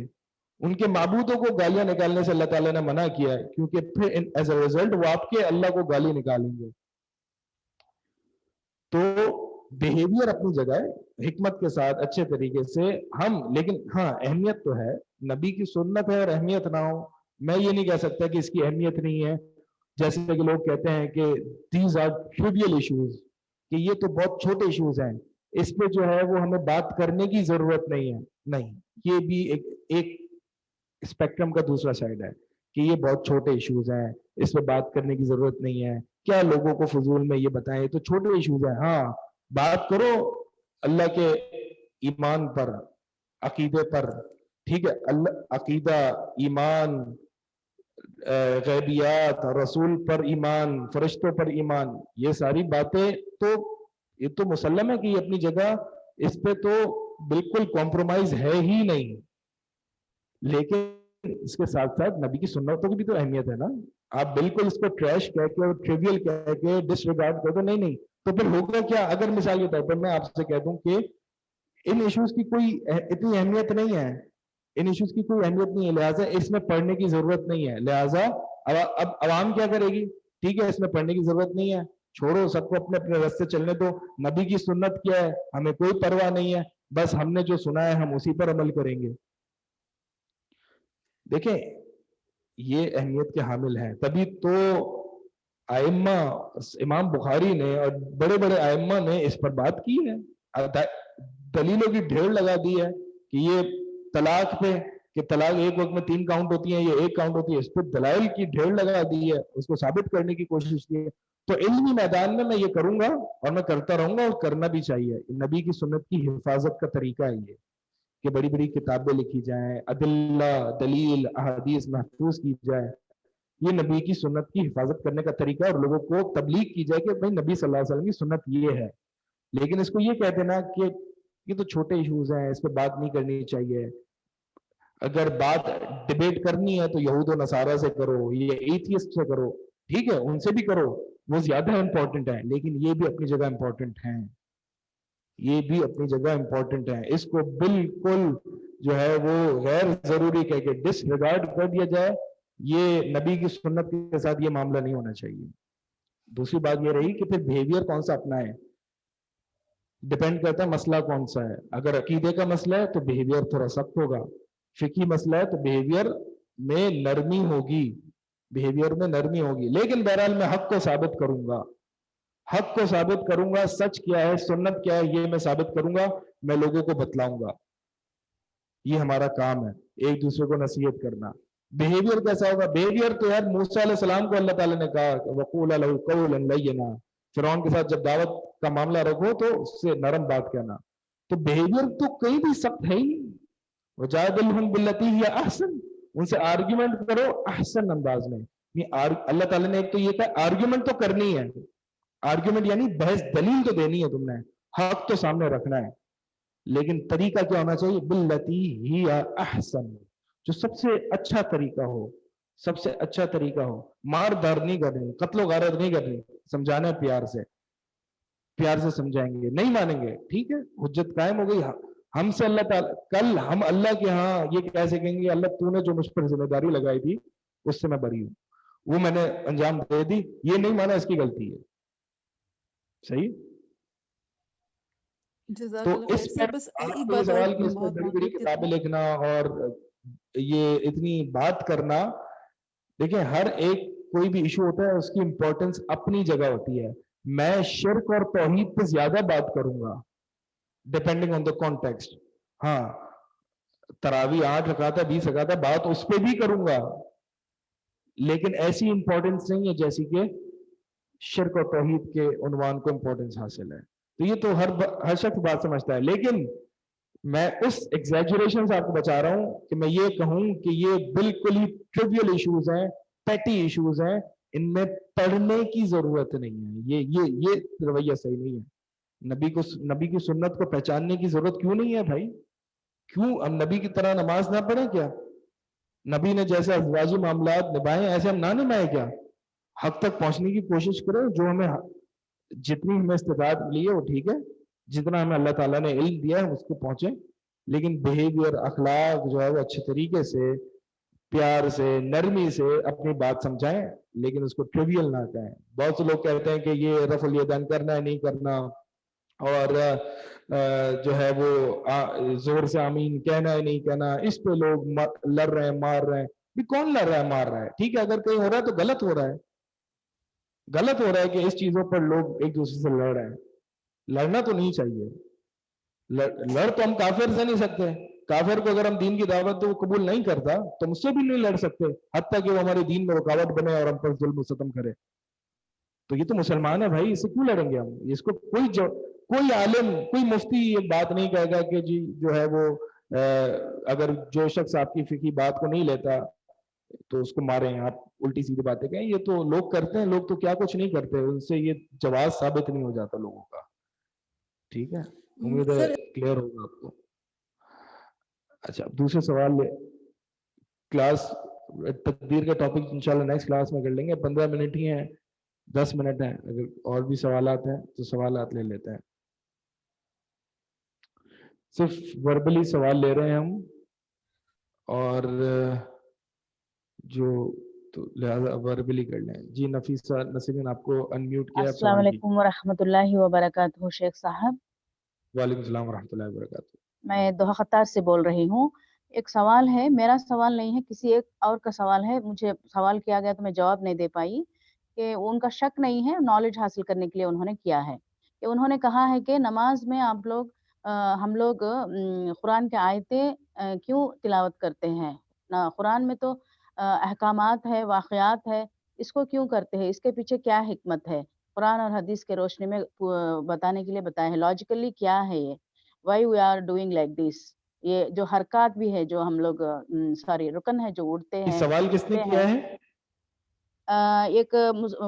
ان کے معبودوں کو گالیاں نکالنے سے اللہ تعالیٰ نے منع کیا ہے, کیونکہ پھر ایز اے ریزلٹ وہ آپ کے اللہ کو گالی نکالیں گے. تو بیہیویئر اپنی جگہ ہے, حکمت کے ساتھ اچھے طریقے سے ہم, لیکن ہاں اہمیت تو ہے, نبی کی سنت ہے اور اہمیت نہ ہو, میں یہ نہیں کہہ سکتا کہ اس کی اہمیت نہیں ہے. جیسے کہ لوگ کہتے ہیں کہ دیز آر ٹریویل ایشوز, کہ یہ تو بہت چھوٹے ایشوز ہیں, اس پہ جو ہے وہ ہمیں بات کرنے کی ضرورت نہیں ہے. نہیں, یہ بھی ایک اسپیکٹرم کا دوسرا سائڈ ہے کہ یہ بہت چھوٹے ایشوز ہیں, اس پہ بات کرنے کی ضرورت نہیں ہے. کیا لوگوں کو فضول میں یہ بتائیں, تو چھوٹے ایشوز ہیں. ہاں بات کرو اللہ کے ایمان پر, عقیدے پر, ٹھیک ہے, اللہ عقیدہ, ایمان, غیبیات, رسول پر ایمان, فرشتوں پر ایمان, یہ ساری باتیں تو یہ تو مسلم ہے کہ یہ اپنی جگہ, اس پہ تو بالکل کمپرومائز ہے ہی نہیں. لیکن اس کے ساتھ ساتھ نبی کی سنتوں کی بھی تو اہمیت ہے نا. آپ بالکل اس کو ٹریش کہہ کے اور ٹریویل کہہ کے ڈس ریگارڈ کر دو, نہیں, تو پھر ہوگا کیا؟ اگر مثال کے طور پر میں آپ سے کہہ دوں کہ ان ایشوز کی کوئی اتنی اہمیت نہیں ہے, ان ایشوز کی کوئی اہمیت نہیں ہے, لہٰذا اس میں پڑھنے کی ضرورت نہیں ہے, لہٰذا اب عوام کیا کرے گی؟ ٹھیک ہے, اس میں پڑھنے کی ضرورت نہیں ہے, چھوڑو, سب کو اپنے اپنے راستے چلنے دو. نبی کی سنت کیا ہے, ہمیں کوئی پرواہ نہیں ہے, بس ہم نے جو سنا ہے ہم اسی پر عمل کریں گے. دیکھیں یہ اہمیت کے حامل ہیں, تبھی تو ائمہ, امام بخاری نے اور بڑے بڑے ائمہ نے اس پر بات کی ہے, دلیلوں کی ڈھیر لگا دی ہے کہ یہ طلاق پہ, کہ طلاق ایک وقت میں 3 کاؤنٹ ہوتی ہیں, یہ 1 کاؤنٹ ہوتی ہے, اس پہ دلائل کی ڈھیر لگا دی ہے, اس کو ثابت کرنے کی کوشش کی ہے. تو علمی میدان میں یہ کروں گا اور میں کرتا رہوں گا, اور کرنا بھی چاہیے. نبی کی سنت کی حفاظت کا طریقہ ہے یہ کہ بڑی بڑی کتابیں لکھی جائیں, ادلہ, دلیل, احادیث محفوظ کی جائے. یہ نبی کی سنت کی حفاظت کرنے کا طریقہ, اور لوگوں کو تبلیغ کی جائے کہ بھائی نبی صلی اللہ علیہ وسلم کی سنت یہ ہے. لیکن اس کو یہ کہہ دینا کہ یہ تو چھوٹے ایشوز ہیں, اس پہ بات نہیں کرنی چاہیے. اگر بات ڈیبیٹ کرنی ہے تو یہود و نصارہ سے کرو, یہ ایتھیسٹ سے کرو, ٹھیک ہے, ان سے بھی کرو, وہ زیادہ امپورٹنٹ ہے. لیکن یہ بھی اپنی جگہ امپورٹنٹ ہیں, یہ بھی اپنی جگہ امپورٹنٹ ہیں. اس کو بالکل جو ہے وہ غیر ضروری کہہ کے ڈس ریگارڈ کر دیا جائے, یہ نبی کی سنت کے ساتھ یہ معاملہ نہیں ہونا چاہیے. دوسری بات یہ رہی کہ پھر بیہیویئر کون سا اپنا ہے, ڈپینڈ کرتا ہے مسئلہ کون سا ہے. اگر عقیدے کا مسئلہ ہے تو بیہیویئر تھوڑا سخت ہوگا, فقہی مسئلہ ہے تو بیہیویئر میں نرمی ہوگی, بیہیویئر میں نرمی ہوگی. لیکن بہرحال میں حق کو ثابت کروں گا, حق کو ثابت کروں گا, سچ کیا ہے, سنت کیا ہے, یہ میں ثابت کروں گا, میں لوگوں کو بتلاؤں گا. یہ ہمارا کام ہے, ایک دوسرے کو نصیحت کرنا. بیہیویئر کیسا ہوگا؟ بیہیویئر تو یار موسیٰ علیہ السلام کو اللہ تعالیٰ نے کہا وَقُولَ لَهُ قَوْلًا لَيِّنًا, فرعون کے ساتھ جب دعوت کا معاملہ رکھو تو اس سے نرم بات کہنا. تو بیہیویئر تو کہیں بھی سخت ہے ہی نہیں. وَجَادِلْهُمْ بِالَّتِي هِيَ أَحْسَنُ, ان سے آرگیومنٹ کرو احسن انداز میں. اللہ تعالیٰ نے ایک تو یہ کہا آرگیومنٹ تو کرنی ہے, آرگیومنٹ یعنی بحث دلیل تو دینی ہے, تم نے حق تو سامنے رکھنا ہے, لیکن طریقہ کیا ہونا چاہیے؟ بِالَّتِي هِيَ أَحْسَنُ, جو سب سے اچھا طریقہ ہو, سب سے اچھا طریقہ ہو. مار دار نہیں کرنی, قتل و غارت نہیں کرنی, سمجھانا ہے پیار سے, پیار سے سمجھائیں گے, نہیں مانیں گے, ٹھیک ہے, حجت قائم ہو گئی. ہم سے اللہ تعالیٰ, کل ہم اللہ کے ہاں یہ کہہ سکیں گے اللہ تو نے جو مجھ پر ذمہ داری لگائی تھی اس سے میں بری ہوں, وہ میں نے انجام دے دی, یہ نہیں مانا اس کی غلطی ہے. صحیح. تو اس پر سوال کہ اس پر بڑی بڑی کتابیں لکھنا اور یہ اتنی بات کرنا, دیکھیں ہر ایک کوئی بھی ایشو ہوتا ہے اس کی امپورٹنس اپنی جگہ ہوتی ہے. میں شرک اور توحید پہ زیادہ بات کروں گا ڈیپینڈنگ آن دا کانٹیکسٹ. ہاں تراویح 8 رکعت ہے 20 رکعت ہے, بات اس پہ بھی کروں گا, لیکن ایسی امپورٹنس نہیں ہے جیسی کہ شرک اور توحید کے عنوان کو امپورٹنس حاصل ہے. تو یہ تو ہر شخص بات سمجھتا ہے, لیکن میں اس ایگزیجریشن سے آپ کو بچا رہا ہوں کہ میں یہ کہوں کہ یہ بالکل ہی ٹریویل ایشوز ہیں, پیٹی ایشوز ہیں, ان میں پڑھنے کی ضرورت نہیں ہے. یہ رویہ صحیح نہیں ہے. نبی کی سنت کو پہچاننے کی ضرورت کیوں نہیں ہے بھائی؟ کیوں ہم نبی کی طرح نماز نہ پڑھیں کیا؟ نبی نے جیسے ازواجی معاملات نبھائے ایسے ہم نہ نبھائیں کیا؟ حق تک پہنچنے کی کوشش کریں، جو ہمیں جتنی ہمیں استطاعت ملی ہے وہ ٹھیک ہے، جتنا ہمیں اللہ تعالیٰ نے علم دیا ہے اس کو پہنچیں، لیکن بیہیویئر اخلاق جو ہے وہ اچھے طریقے سے پیار سے نرمی سے اپنی بات سمجھائیں، لیکن اس کو ٹریویل نہ کہیں۔ بہت سے لوگ کہتے ہیں کہ یہ رفع الیدین کرنا ہے نہیں کرنا، اور جو ہے وہ زور سے آمین کہنا ہے نہیں کہنا، اس پہ لوگ لڑ رہے ہیں مار رہے ہیں۔ بھی کون لڑ رہا ہے مار رہا ہے؟ ٹھیک ہے اگر کہیں ہو رہا ہے تو غلط ہو رہا ہے، غلط ہو رہا ہے کہ اس چیزوں پر لوگ ایک دوسرے سے لڑ رہے ہیں، لڑنا تو نہیں چاہیے۔ لڑ تو ہم کافر سے نہیں سکتے، کافر کو اگر ہم دین کی دعوت تو وہ قبول نہیں کرتا تو مجھ سے بھی نہیں لڑ سکتے، حتیٰ کہ وہ ہمارے دین میں رکاوٹ بنے اور ہم پر ظلم و ستم کرے۔ تو یہ تو مسلمان ہے بھائی، اس سے کیوں لڑیں گے ہم؟ اس کو کوئی عالم کوئی مفتی یہ بات نہیں کہے گا کہ جی جو ہے وہ اگر جو شخص آپ کی فقہی بات کو نہیں لیتا تو اس کو ماریں، آپ الٹی سیدھی باتیں کہیں۔ یہ تو لوگ کرتے ہیں، لوگ تو کیا کچھ نہیں کرتے، ان سے یہ جواز ثابت نہیں ہو جاتا لوگوں کا۔ ٹھیک ہے، امید ہے کلیئر ہوگا آپ کو۔ اچھا دوسرے سوال کلاس تقدیر کا ٹاپک انشاءاللہ نیکسٹ کلاس میں کر لیں گے، 15 منٹ ہی ہیں، 10 منٹ ہیں، اگر اور بھی سوالات ہیں تو سوالات لے لیتے ہیں۔ صرف وربلی سوال لے رہے ہیں ہم، اور جو تو لہذا وربلی کر لیں۔ جی نفیسہ نسرین آپ کو انمیوٹ کیا ہے، السلام علیکم ورحمۃ اللہ وبرکاتہ شیخ صاحب۔ وعلیکم السلام ورحمۃ اللہ وبرکاتہ۔ میں دوحہ قطار سے بول رہی ہوں۔ ایک سوال ہے، میرا سوال نہیں ہے، کسی ایک اور کا سوال ہے، مجھے سوال کیا گیا تو میں جواب نہیں دے پائی، کہ ان کا شک نہیں ہے، نالج حاصل کرنے کے لیے انہوں نے کیا ہے، کہ انہوں نے کہا ہے کہ نماز میں ہم لوگ قرآن کے آیتیں کیوں تلاوت کرتے ہیں؟ قرآن میں تو احکامات ہے، واقعات ہے، اس کو کیوں کرتے ہیں؟ اس کے پیچھے کیا حکمت ہے؟ قرآن اور حدیث کے روشنی میں بتانے کے لیے بتائیں ہے، لاجیکلی کیا ہے یہ؟ Why we are doing like this? یہ جو حرکات بھی ہے جو ہم لوگ رکن ہے جو اڑتے ہیں، سوال کس نے کیا ہے؟ ایک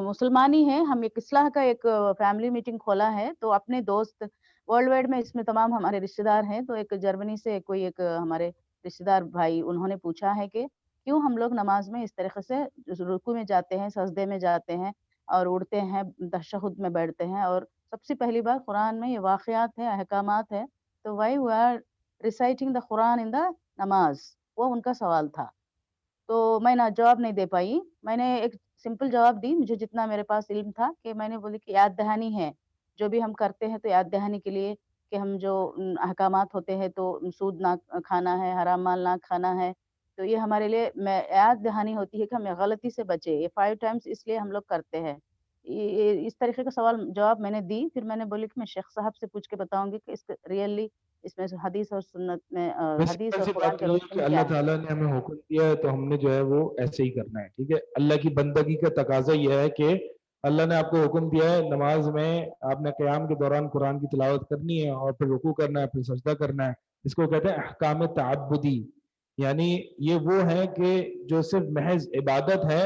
مسلمانی ہے، ہم ایک اصلاح کا ایک فیملی میٹنگ کھولا ہے، تو اپنے دوست ورلڈ وائڈ میں اس میں تمام ہمارے رشتہ دار ہیں، تو ایک جرمنی سے کوئی ایک ہمارے رشتہ دار بھائی انہوں نے پوچھا ہے کہ کیوں ہم لوگ نماز میں اس طریقے سے رکوع میں جاتے ہیں، سجدے میں جاتے ہیں اور اڑتے ہیں، تشہد میں بیٹھتے ہیں، اور سب سے پہلی بار قرآن میں یہ واقعات ہے، احکامات ہے، تو why we are reciting the Quran in the namaz? وہ ان کا سوال تھا، تو میں نہ جواب نہیں دے پائی۔ میں نے ایک سمپل جواب دی، مجھے جتنا میرے پاس علم تھا، کہ میں نے بولی کہ یاد دہانی ہے، جو بھی ہم کرتے ہیں تو یاد دہانی کے لیے، کہ ہم جو احکامات ہوتے ہیں تو سود نہ کھانا ہے، حرام مال نہ کھانا ہے، تو یہ ہمارے لیے یاد دہانی ہوتی ہے کہ ہمیں غلطی سے بچے، یہ 5 ٹائمز اس لیے ہم لوگ کرتے ہیں۔ اس طریقے کا سوال جواب میں نے دی، پھر میں نے بولی کہ میں شیخ صاحب سے پوچھ کے بتاؤں گی کہ اس ریئلی اس میں حدیث اور سنت میں حدیث اور قرآن کے روشنی کہ میں اللہ کیا ہے؟ تعالیٰ نے ہمیں حکم دیا ہے تو ہم نے جو ہے وہ ایسے ہی کرنا ہے، ٹھیک ہے۔ اللہ کی بندگی کا تقاضا یہ ہے کہ اللہ نے آپ کو حکم دیا ہے نماز میں آپ نے قیام کے دوران قرآن کی تلاوت کرنی ہے، اور پھر رکوع کرنا ہے، پھر سجدہ کرنا ہے۔ اس کو کہتے ہیں احکام تعبدی، یعنی یہ وہ ہے کہ جو صرف محض عبادت ہے،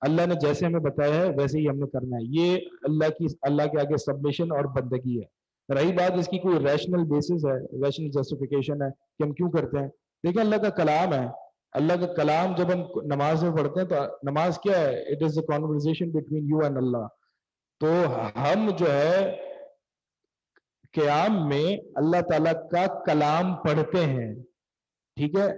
اللہ نے جیسے ہمیں بتایا ہے ویسے ہی ہم نے کرنا ہے، یہ اللہ کے آگے سبمیشن اور بندگی ہے۔ رہی بات اس کی کوئی ریشنل بیسس ہے، ریشنل جسٹیفیکیشن ہے کہ ہم کیوں کرتے ہیں، دیکھیں اللہ کا کلام ہے، اللہ کا کلام جب ہم نماز میں پڑھتے ہیں تو نماز کیا ہے؟ It is a conversation between you and Allah. تو ہم جو ہے قیام میں اللہ تعالیٰ کا کلام پڑھتے ہیں، ٹھیک ہے۔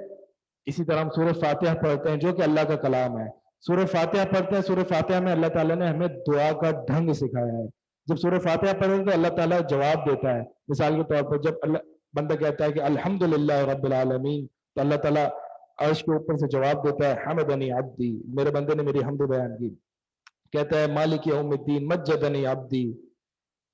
اسی طرح ہم سورہ فاتحہ پڑھتے ہیں جو کہ اللہ کا کلام ہے، سورہ فاتحہ پڑھتے ہیں، سورہ فاتحہ میں اللہ تعالیٰ نے ہمیں دعا کا ڈھنگ سکھایا ہے۔ جب سورہ فاتحہ پڑھتے ہیں تو اللہ تعالیٰ جواب دیتا ہے، مثال کے طور پر جب بندہ کہتا ہے کہ الحمدللہ رب العالمین، تو اللہ تعالیٰ عرش کے اوپر سے جواب دیتا ہے حمدنی عبدی، میرے بندے نے میری حمد بیان کی۔ کہتا ہے مالک یوم الدین مجدنی عبدی،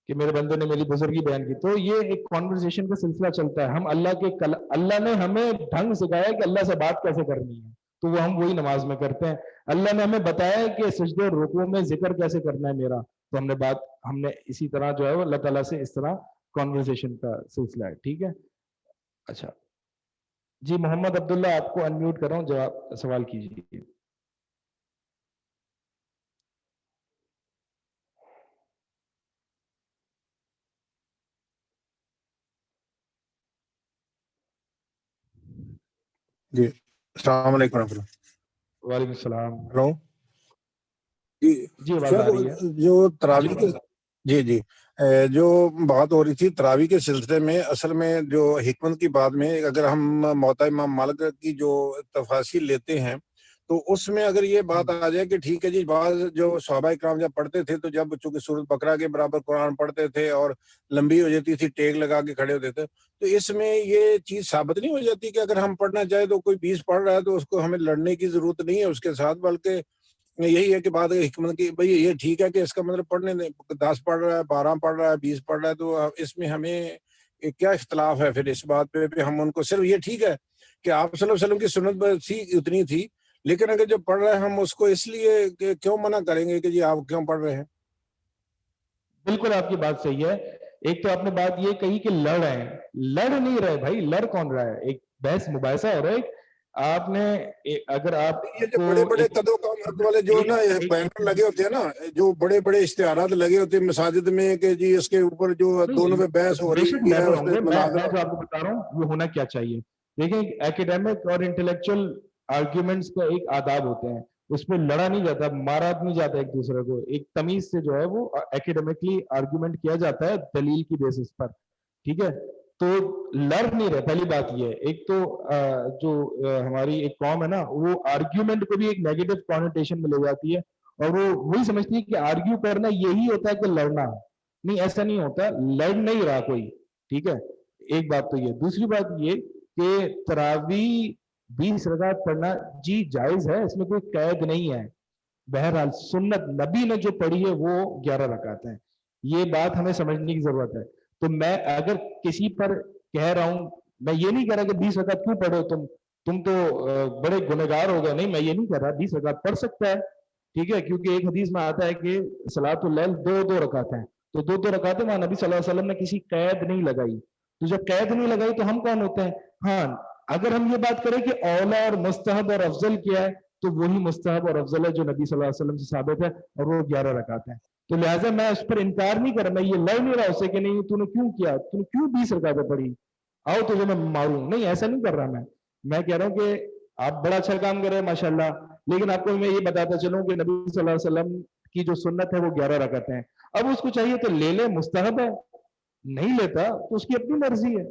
کہ میرے بندے نے میری بزرگی بیان کی۔ تو یہ ایک کانورسیشن کا سلسلہ چلتا ہے، ہم اللہ نے ہمیں ڈھنگ سکھایا کہ اللہ سے بات کیسے کرنی ہے، تو وہ ہم وہی نماز میں کرتے ہیں۔ اللہ نے ہمیں بتایا کہ سجدے اور رکوع میں ذکر کیسے کرنا ہے میرا، تو ہم نے اسی طرح جو ہے وہ اللہ تعالیٰ سے اس طرح کانورسیشن کا سلسلہ ہے، ٹھیک ہے۔ اچھا جی محمد عبداللہ آپ کو انمیوٹ کر رہا ہوں، جواب سوال کیجیے۔ جی السلام علیکم ورحمۃ اللہ. وعلیکم السلام. ہلو جی آواز آ رہی ہے. جو تراویح کے جی جو بات ہو رہی تھی تراویح کے سلسلے میں، اصل میں جو حکمت کی بات میں اگر ہم موطا امام مالک کی جو تفاصیل لیتے ہیں تو اس میں اگر یہ بات آ جائے کہ ٹھیک ہے جی، بعض جو صحابہ کرام جب پڑھتے تھے تو جب چونکہ سورۃ بقرہ کے برابر قرآن پڑھتے تھے اور لمبی ہو جاتی تھی، ٹیک لگا کے کھڑے ہوتے تھے، تو اس میں یہ چیز ثابت نہیں ہو جاتی کہ اگر ہم پڑھنا چاہیں تو کوئی 20 پڑھ رہا ہے تو اس کو ہمیں لڑنے کی ضرورت نہیں ہے اس کے ساتھ، بلکہ یہی ہے کہ بات ہے حکمت کی بھئی یہ ٹھیک ہے کہ اس کا مطلب پڑھنے دیں، 10 پڑھ رہا ہے، 12 پڑھ رہا ہے، 20 پڑھ رہا ہے، تو اس میں ہمیں کیا اختلاف ہے پھر اس بات پہ ہم ان کو صرف یہ ٹھیک ہے کہ آپ صلی اللہ علیہ وسلم کی سنت تھی اتنی تھی، لیکن اگر جو پڑھ رہے ہیں ہم اس کو اس لیے کہ کیوں منع کریں گے کہ جی آپ کیوں پڑھ رہے ہیں؟ بالکل آپ کی بات صحیح ہے. ایک تو آپ نے بات یہ کہی کہ لڑ رہے ہیں، لڑ نہیں رہے بھائی، لڑ کون رہا ہے؟ ایک بحث مباحثہ ہو رہا ہے. آپ نے اگر آپ یہ جو بڑے بڑے قدوں قامت والے جو نا بینر لگے ہوتے ہیں نا، جو بڑے بڑے اشتہارات لگے ہوتے ہیں مساجد میں کہ جی اس کے اوپر جو دونوں میں بحث ہو رہی ہے، اس پہ میں جو آپ کو بتا رہا ہوں وہ ہونا کیا چاہیے. دیکھیں ایکیڈیمک اور انٹلیکچوئل آرگیومنٹس کا ایک آداب ہوتے ہیں، اس پہ لڑا نہیں جاتا، مارا نہیں جاتا ایک دوسرے کو، ایک تمیز سے جو ہے وہ ایکیڈیمکلی آرگیومنٹ کیا جاتا ہے دلیل کی بیسس پر. ٹھیک ہے، تو لڑ نہیں رہے. پہلی بات یہ ہے. ایک تو جو ہماری ایک قوم ہے نا، وہ آرگیومنٹ کو بھی ایک نیگیٹو کانوٹیشن میں لے جاتی ہے، اور وہ وہی سمجھتی ہے کہ آرگیو کرنا یہی ہوتا ہے کہ لڑنا. نہیں، ایسا نہیں ہوتا، لڑ نہیں رہا کوئی. ٹھیک ہے، ایک بات تو یہ. دوسری بات یہ کہ تراویح 20 رکعت پڑھنا جی جائز ہے، اس میں کوئی قید نہیں ہے. بہرحال سنت نبی نے جو پڑھی ہے وہ 11 رکعت ہیں. یہ بات ہمیں سمجھنے کی ضرورت ہے. تو میں اگر کسی پر کہہ رہا ہوں، میں یہ نہیں کہہ رہا کہ 20 رکعت کیوں پڑھو تم تو بڑے گنہگار ہو گئے. نہیں، میں یہ نہیں کہہ رہا. 20 رکعت پڑھ سکتا ہے، ٹھیک ہے، کیونکہ ایک حدیث میں آتا ہے کہ صلاۃ اللیل 2 رکعت ہیں، تو 2 رکعتیں وہاں نبی صلی اللہ علیہ وسلم نے کسی قید نہیں لگائی. تو جب قید نہیں لگائی تو ہم کون ہوتے ہیں؟ ہاں، اگر ہم یہ بات کریں کہ اولا اور مستحب اور افضل کیا ہے، تو وہی مستحب اور افضل ہے جو نبی صلی اللہ علیہ وسلم سے ثابت ہے، اور وہ 11 رکعت ہیں. تو لہٰذا میں اس پر انکار نہیں کر رہا، میں یہ لڑ نہیں رہا اس سے کہ نہیں تو نے کیوں کیا، تو نے کیوں 20 رکعتیں پڑھی، آؤ تجھے میں ماروں. نہیں، ایسا نہیں کر رہا. میں کہہ رہا ہوں کہ آپ بڑا اچھا کام کر رہے ہیں ماشاءاللہ، لیکن آپ کو میں یہ بتاتا چلوں کہ نبی صلی اللہ علیہ وسلم کی جو سنت ہے وہ 11 رکعتیں ہیں. اب اس کو چاہیے تو لے لے، مستحب ہے، نہیں لیتا تو اس کی اپنی مرضی ہے.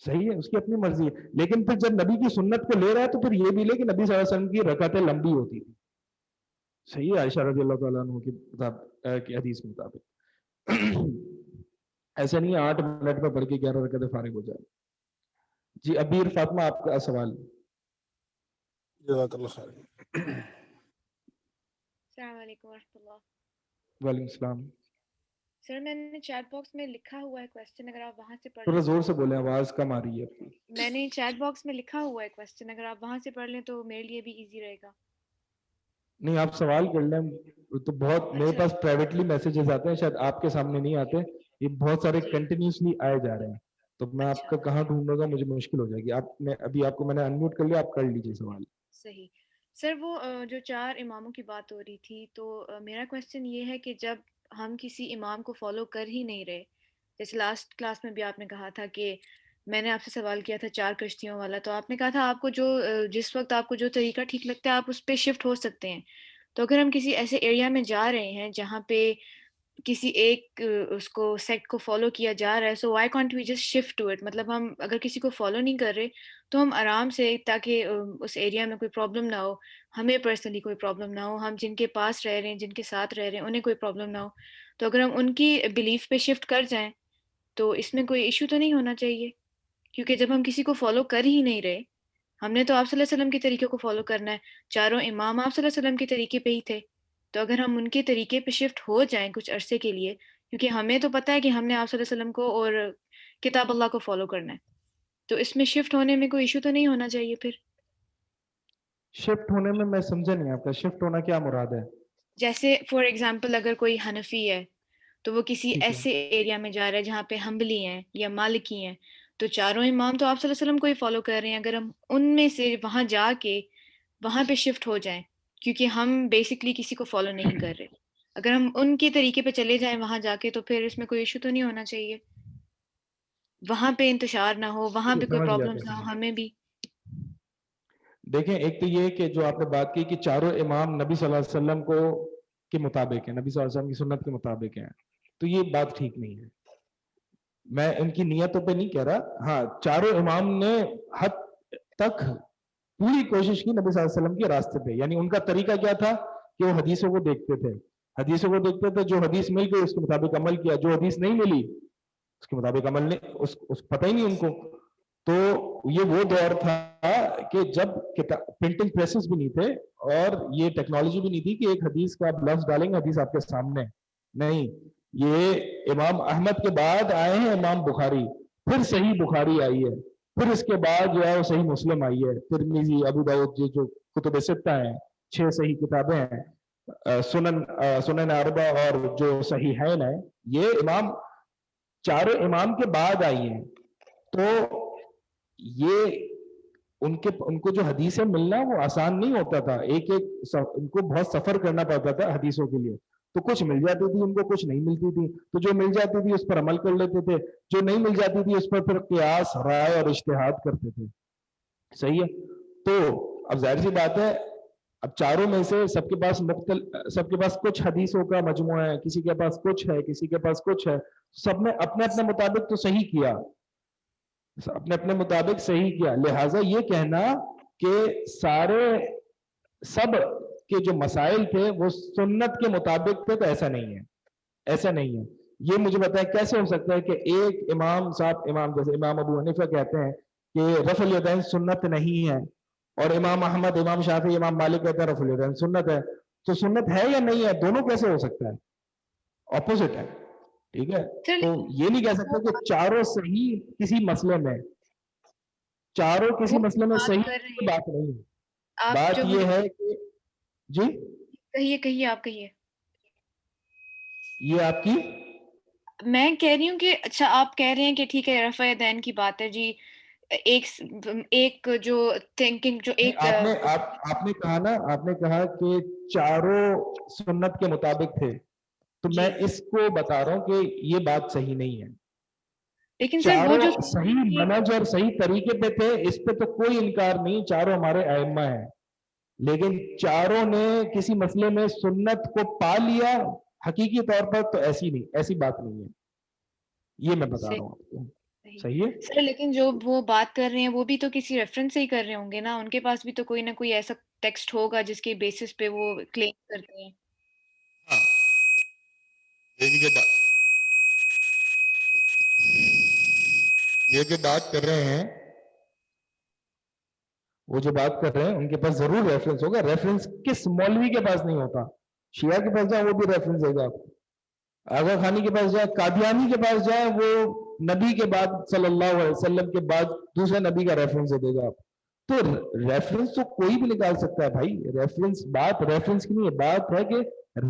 صحیح ہے، اس کی اپنی مرضی ہے. لیکن پھر جب نبی کی سنت کو لے رہا ہے تو پھر یہ بھی لے کہ نبی صلی اللہ علیہ وسلم کی رکعتیں لمبی ہوتی تھی. صحیح ہے، عائشہ رضی اللہ تعالیٰ عنہ کی حدیث کے مطابق. ایسا نہیں ہے 8 منٹ میں پڑھ کے 11 رکعتیں فارغ ہو جائے. جی ابیر فاطمہ، آپ کا سوال. جزاک اللہ خیر. السلام علیکم ورحمۃ اللہ. وعلیکم السلام. سر میں نے چیٹ باکس میں لکھا ہوا ہے کویسچن، اگر آپ وہاں سے پڑھ تھوڑا لیں. زور سے بولیں، آواز کم آ رہی ہے آپ کی. میں نے چیٹ باکس میں لکھا ہوا ہے کویسچن، اگر آپ وہاں سے پڑھ لیں تو میرے لیے بھی ایزی رہے گا. نہیں، آپ سوال کر لیں. تو بہت میرے پاس پرائیویٹلی میسیجز آتے ہیں، شاید آپ کے سامنے نہیں آتے، یہ بہت سارے کنٹینیوسلی آئے جا رہے ہیں، تو میں آپ کا کہاں ڈھونڈوں گا، مجھے مشکل ہو جائے گی. ابھی آپ کو میں نے انمیوٹ کر لیا، آپ کر لیجیے سوال. صحیح. سر وہ جو 4 اماموں کی بات ہو رہی تھی، تو میرا کویسچن یہ ہے کہ جب ہم کسی امام کو فالو کر ہی نہیں رہے، جیسے لاسٹ کلاس میں بھی آپ نے کہا تھا کہ میں نے آپ سے سوال کیا تھا 4 کشتیوں والا، تو آپ نے کہا تھا آپ کو جو جس وقت آپ کو جو طریقہ ٹھیک لگتا ہے آپ اس پہ شفٹ ہو سکتے ہیں. تو اگر ہم کسی ایسے ایریا میں جا رہے ہیں جہاں پہ کسی ایک اس کو سیکٹ کو فالو کیا جا رہا ہے، so why can't we just shift to it. مطلب ہم اگر کسی کو فالو نہیں کر رہے تو ہم آرام سے، تاکہ اس ایریا میں کوئی پرابلم نہ ہو، ہمیں پرسنلی کوئی پرابلم نہ ہو، ہم جن کے پاس رہ رہے ہیں، جن کے ساتھ رہ رہے ہیں، انہیں کوئی پرابلم نہ ہو، تو اگر ہم ان کی بلیف پہ شفٹ کر جائیں تو اس میں کوئی ایشو تو نہیں ہونا چاہیے. کیونکہ جب ہم کسی کو فالو کر ہی نہیں رہے، ہم نے تو آپ صلی اللہ علیہ وسلم کے طریقے کو فالو کرنا ہے، 4 امام آپ صلی اللہ علیہ وسلم کے طریقے پہ ہی تھے، تو اگر ہم ان کے طریقے پہ شفٹ ہو جائیں کچھ عرصے کے لیے، کیونکہ ہمیں تو پتہ ہے کہ ہم نے آپ صلی اللہ علیہ وسلم کو اور کتاب اللہ کو فالو کرنا ہے، تو اس میں شفٹ ہونے میں کوئی ایشو تو نہیں ہونا چاہیے. پھر شفٹ ہونے میں سمجھا نہیں، آپ کا شفٹ ہونا کیا مراد ہے؟ جیسے فار ایگزامپل اگر کوئی حنفی ہے تو وہ کسی ایسے ایریا میں جا رہا ہے جہاں پہ حنبلی ہیں یا مالکی ہیں، تو 4 امام تو آپ صلی اللہ علیہ وسلم کو ہی فالو کر رہے ہیں. اگر ہم ان میں سے وہاں جا کے وہاں پہ شفٹ ہو جائیں، کیونکہ ہم بیسکلی کسی کو فالو نہیں کر رہے، اگر ہم ان کے طریقے پہ چلے جائیں وہاں جا کے، تو پھر اس میں کوئی ایشو تو نہیں ہونا چاہیے، وہاں پہ انتشار نہ ہو، وہاں پہ کوئی پرابلمز نہ ہو ہمیں بھی. دیکھیں ایک تو یہ کہ جو آپ نے بات کی کہ چاروں امام نبی صلی اللہ علیہ وسلم کو کے مطابق ہیں، نبی صلی اللہ علیہ وسلم کی سنت کے مطابق ہیں، تو یہ بات ٹھیک نہیں ہے. میں ان کی نیتوں پہ نہیں کہہ رہا. ہاں چاروں امام نے حد تک پوری کوشش کی نبی صلی اللہ علیہ وسلم کے راستے پہ. یعنی ان کا طریقہ کیا تھا کہ وہ حدیثوں کو دیکھتے تھے، حدیثوں کو دیکھتے تھے، جو حدیث مل گئی اس کے مطابق عمل کیا، جو حدیث نہیں ملی اس کے مطابق عمل نہیں، اس پتہ ہی نہیں ان کو. تو یہ وہ دور تھا کہ جب پرنٹنگ پریسز بھی نہیں تھے اور یہ ٹیکنالوجی بھی نہیں تھی کہ ایک حدیث کا آپ لفظ ڈالیں گے حدیث آپ کے سامنے. نہیں، یہ امام احمد کے بعد آئے ہیں امام بخاری، پھر صحیح بخاری آئی ہے، پھر اس کے بعد جو ہے وہ صحیح مسلم آئی ہے، ترمذی، ابو داؤد، جو کتب ستہ ہیں، 6 صحیح کتابیں ہیں، سنن اربع اور جو صحیحین ہیں، یہ امام چاروں امام کے بعد آئی ہیں. تو یہ ان کو جو حدیثیں ملنا وہ آسان نہیں ہوتا تھا. ایک ان کو بہت سفر کرنا پڑتا تھا حدیثوں کے لیے. تو کچھ مل جاتی تھی ان کو، کچھ نہیں ملتی تھی. تو جو مل جاتی تھی اس پر عمل کر لیتے تھے، جو نہیں مل جاتی تھی اس پر پھر قیاس، رائے اور اجتہاد کرتے تھے. صحیح ہے. تو اب ظاہر سی بات ہے، اب چاروں میں سے سب کے پاس کچھ حدیثوں کا مجموعہ ہے، کسی کے پاس کچھ ہے، کسی کے پاس کچھ ہے. سب نے اپنے اپنے مطابق تو صحیح کیا، اپنے اپنے مطابق صحیح کیا. لہٰذا یہ کہنا کہ سب کے جو مسائل تھے وہ سنت کے مطابق تھے، تو ایسا نہیں ہے. ایسا نہیں ہے. یہ مجھے بتائیں کیسے ہو سکتا ہے کہ ایک امام جیسے امام ابو حنیفہ کہتے ہیں کہ رفع الیدین سنت نہیں ہے، اور امام احمد، امام شافعی، امام مالک کہتے ہیں رفع الیدین سنت ہے. تو سنت ہے یا نہیں ہے؟ دونوں کیسے ہو سکتا ہے؟ اپوزٹ ہے. ٹھیک ہے. تو یہ نہیں کہہ سکتے کہ چاروں صحیح کسی مسئلے میں، چاروں کسی مسئلے میں صحیح، بات نہیں ہے. بات یہ ہے کہ جی کہیے آپ کہیے. یہ آپ کی، میں کہہ رہی ہوں کہ اچھا آپ کہہ رہے ہیں کہ ٹھیک ہے رفع دین کی بات ہے جی، ایک جو تھنکنگ جو ایک آپ نے کہا نا، آپ نے کہا کہ چاروں سنت کے مطابق تھے، تو میں اس کو بتا رہا ہوں کہ یہ بات صحیح نہیں ہے. لیکن سر وہ چاروں جو صحیح منہج اور صحیح طریقے پہ تھے، اس پہ تو کوئی انکار نہیں. چاروں ہمارے ائمہ ہیں، لیکن چاروں نے کسی مسئلے میں سنت کو پا لیا حقیقی طور پر، تو ایسی بات نہیں ہے. یہ میں بتا رہا ہوں آپ کو. صحیح ہے سر. لیکن جو وہ بات کر رہے ہیں وہ بھی تو کسی ریفرنس سے ہی کر رہے ہوں گے نا، ان کے پاس بھی تو کوئی نہ کوئی ایسا ٹیکسٹ ہوگا جس کے بیسس پہ وہ کلیم کرتے ہیں. یہ جو بات کر رہے ہیں، وہ جو بات کر رہے ہیں ان کے پاس ضرور ریفرنس ہوگا. ریفرنس کس مولوی کے پاس نہیں ہوتا؟ شیعہ کے پاس جائیں وہ بھی ریفرنس دے گا آپ کو، آغا خانی کے پاس جائیں، قادیانی کے پاس جائیں، وہ نبی کے بعد صلی اللہ علیہ وسلم کے بعد دوسرے نبی کا ریفرنس دے گا آپ. تو ریفرنس تو کوئی بھی نکال سکتا ہے بھائی. بات ریفرنس کی نہیں ہے، بات ہے کہ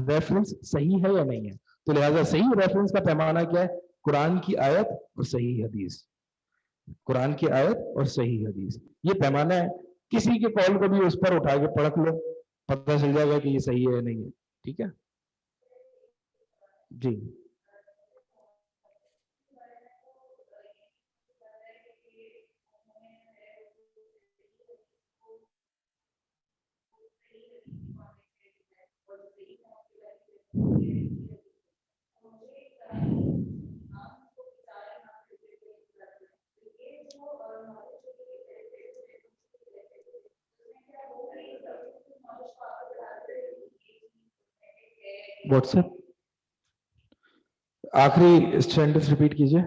ریفرنس صحیح ہے یا نہیں ہے. تو لہٰذا صحیح ریفرنس کا پیمانہ کیا ہے؟ قرآن کی آیت اور صحیح حدیث. قرآن کی آیت اور صحیح حدیث، یہ پیمانہ ہے. کسی کے قول کو بھی اس پر اٹھا کے پرکھ لو، پتہ چل جائے گا کہ یہ صحیح ہے یا نہیں ہے. ٹھیک ہے جی. واٹس ایپ آخری سینٹنس ریپیٹ کیجئے.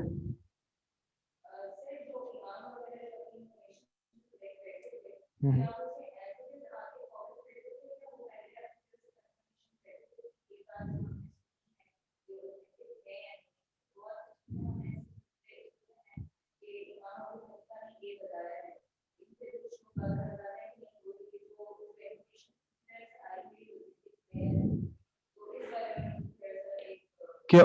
کہ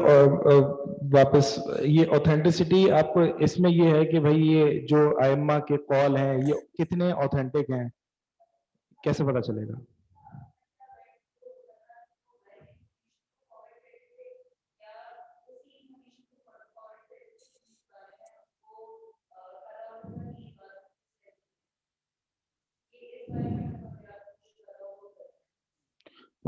واپس یہ اوتھینٹسٹی آپ کو اس میں یہ ہے کہ بھائی یہ جو ائمہ کے قول ہیں یہ کتنے اوتھینٹک ہیں، کیسے پتا چلے گا؟